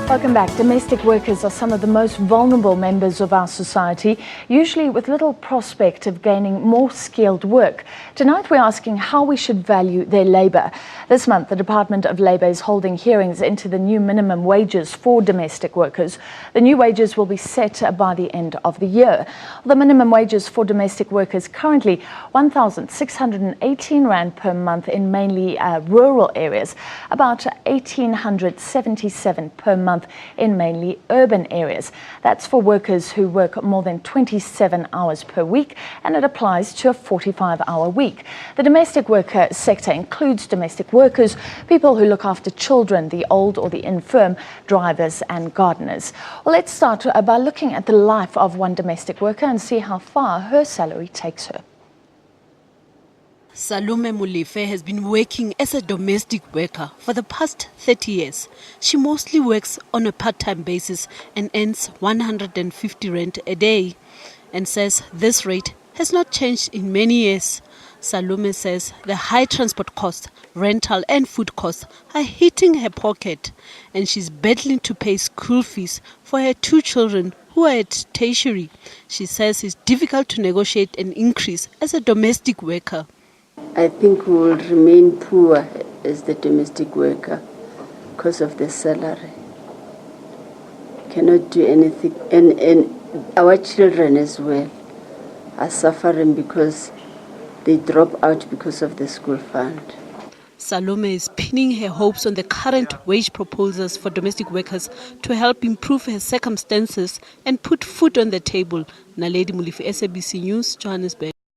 Welcome back. Domestic workers are some of the most vulnerable members of our society, usually with little prospect of gaining more skilled work. Tonight we're asking how we should value their labour. This month the Department of Labour is holding hearings into the new minimum wages for domestic workers. The new wages will be set by the end of the year. The minimum wages for domestic workers currently R1,618 per month in mainly rural areas, about 1,877 per month in mainly urban areas. That's for workers who work more than 27 hours per week, and it applies to a 45-hour week. The domestic worker sector includes domestic workers, people who look after children, the old or the infirm, drivers and gardeners. Well, let's start by looking at the life of one domestic worker and see how far her salary takes her. Salome Molefe has been working as a domestic worker for the past 30 years. She mostly works on a part-time basis and earns 150 rand a day, and says this rate has not changed in many years. Salome says the high transport costs, rental and food costs are hitting her pocket, and she's battling to pay school fees for her 2 children who are at tertiary. She says it's difficult to negotiate an increase as a domestic worker. I think we will remain poor as the domestic worker because of the salary. Cannot do anything, and our children as well are suffering because they drop out because of the school fund. Salome is pinning her hopes on the current wage proposals for domestic workers to help improve her circumstances and put food on the table. Naledi Molefe, SABC News, Johannesburg.